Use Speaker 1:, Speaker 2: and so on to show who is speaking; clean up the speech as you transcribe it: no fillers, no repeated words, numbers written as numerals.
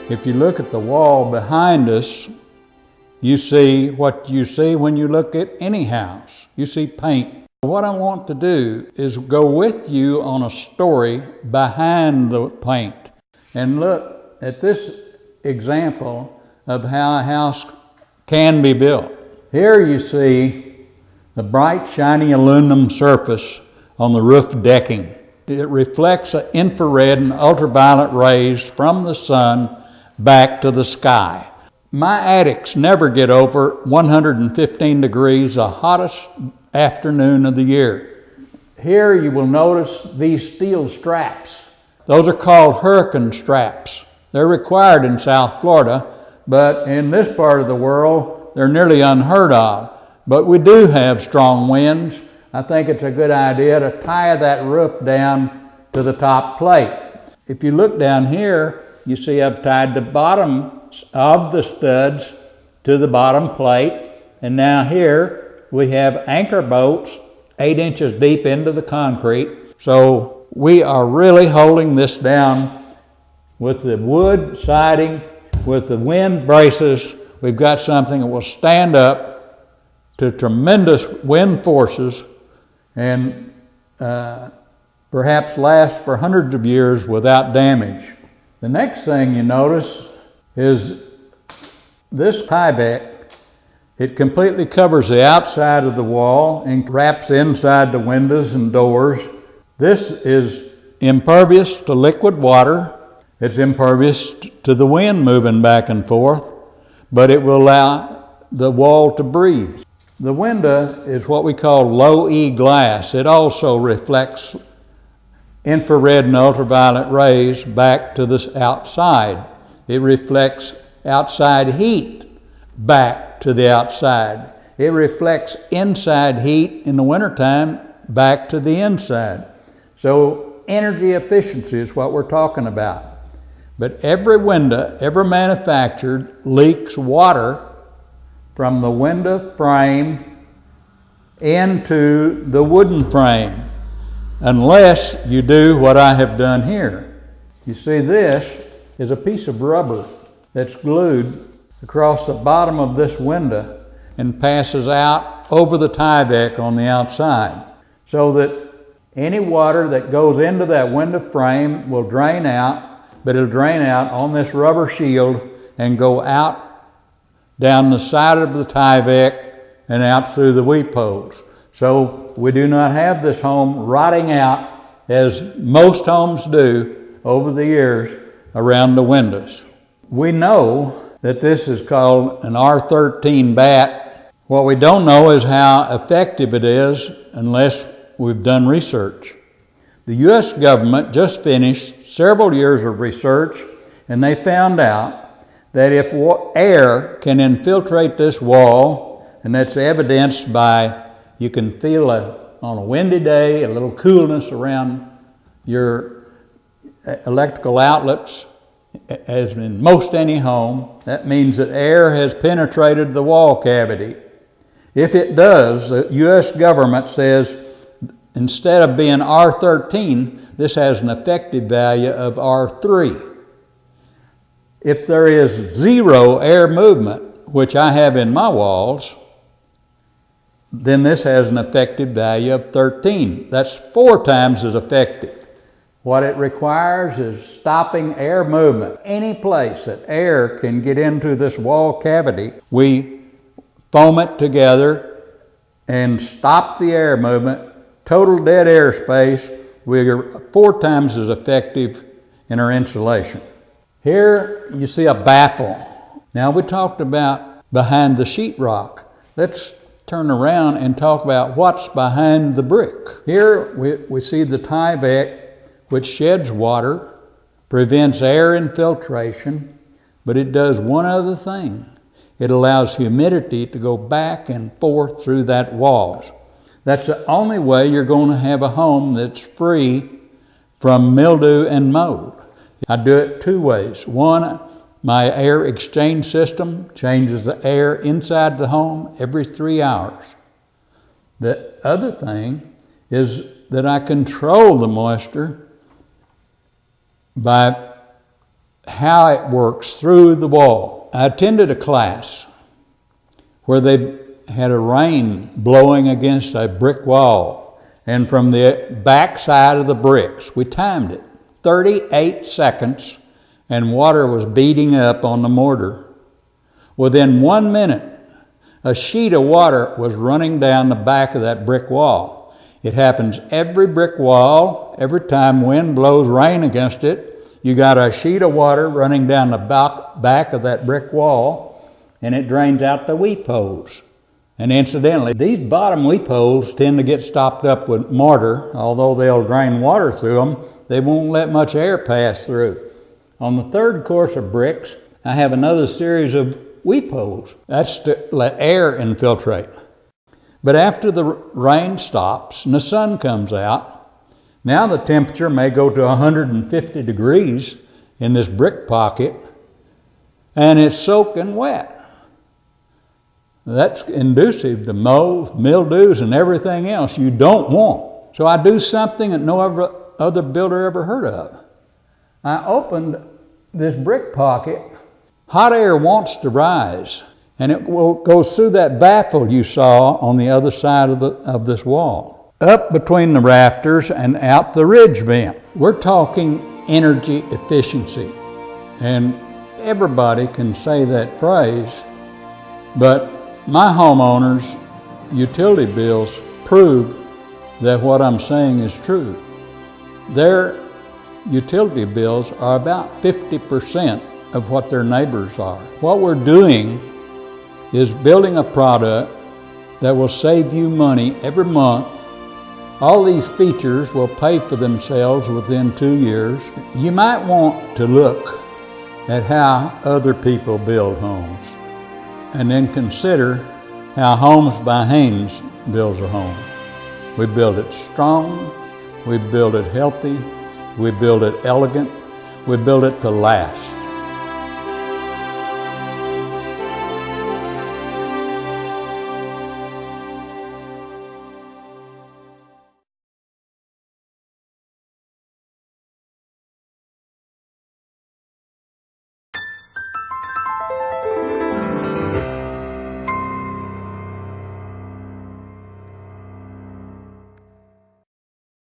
Speaker 1: If you look at the wall behind us, you see what you see when you look at any house. You see paint. What I want to do is go with you on a story behind the paint and look at this example of how a house can be built. Here you see the bright, shiny aluminum surface on the roof decking. It reflects infrared and ultraviolet rays from the sun back to the sky. My attics never get over 115 degrees, the hottest afternoon of the year. Here you will notice these steel straps. Those are called hurricane straps. They're required in South Florida, but in this part of the world, they're nearly unheard of. But we do have strong winds. I think it's a good idea to tie that roof down to the top plate. If you look down here, you see I've tied the bottom of the studs to the bottom plate, and now here we have anchor bolts 8 inches deep into the concrete. So we are really holding this down with the wood siding, with the wind braces. We've got something that will stand up to tremendous wind forces and perhaps last for hundreds of years without damage. The next thing you notice is this Tyvek. It completely covers the outside of the wall and wraps inside the windows and doors. This is impervious to liquid water. It's impervious to the wind moving back and forth, but it will allow the wall to breathe. The window is what we call low E glass. It also reflects infrared and ultraviolet rays back to the outside. It reflects outside heat back to the outside. It reflects inside heat in the wintertime back to the inside. So energy efficiency is what we're talking about. But every window, ever manufactured, leaks water from the window frame into the wooden frame, unless you do what I have done here. You see, this is a piece of rubber that's glued across the bottom of this window and passes out over the Tyvek on the outside, so that any water that goes into that window frame will drain out, but it'll drain out on this rubber shield and go out down the side of the Tyvek and out through the weep holes. So we do not have this home rotting out as most homes do over the years around the windows. We know that this is called an R13 bat. What we don't know is how effective it is unless we've done research. The U.S. government just finished several years of research, and they found out that if air can infiltrate this wall, and that's evidenced by, you can feel on a windy day, a little coolness around your electrical outlets, as in most any home. That means that air has penetrated the wall cavity. If it does, the U.S. government says instead of being R13, this has an effective value of R3. If there is zero air movement, which I have in my walls, then this has an effective value of 13. That's 4 times as effective. What it requires is stopping air movement. Any place that air can get into this wall cavity, we foam it together and stop the air movement. Total dead air space, we are 4 times as effective in our insulation. Here you see a baffle. Now we talked about behind the sheetrock. Let's turn around and talk about what's behind the brick. Here we see the Tyvek, which sheds water, prevents air infiltration, but it does one other thing. It allows humidity to go back and forth through that walls. That's the only way you're going to have a home that's free from mildew and mold. I do it 2 ways. One, my air exchange system changes the air inside the home every 3 hours. The other thing is that I control the moisture by how it works through the wall. I attended a class where they had a rain blowing against a brick wall, and from the back side of the bricks, we timed it, 38 seconds, and water was beating up on the mortar. Within 1 minute, a sheet of water was running down the back of that brick wall. It happens every brick wall. Every time wind blows rain against it, you got a sheet of water running down the back of that brick wall, and it drains out the weep holes. And incidentally, these bottom weep holes tend to get stopped up with mortar. Although they'll drain water through them, they won't let much air pass through. On the third course of bricks, I have another series of weep holes. That's to let air infiltrate. But after the rain stops and the sun comes out, now the temperature may go to 150 degrees in this brick pocket, and it's soaking wet. That's conducive to mold, mildews, and everything else you don't want. So I do something that no other builder ever heard of. I opened this brick pocket. Hot air wants to rise, and it goes through that baffle you saw on the other side of this wall, up between the rafters and out the ridge vent. We're talking energy efficiency, and everybody can say that phrase, but my homeowners' utility bills prove that what I'm saying is true. Their utility bills are about 50% of what their neighbors are. What we're doing is building a product that will save you money every month. All these features will pay for themselves within 2 years. You might want to look at how other people build homes, and then consider how Homes by Haynes builds a home. We build it strong, we build it healthy, we build it elegant, we build it to last.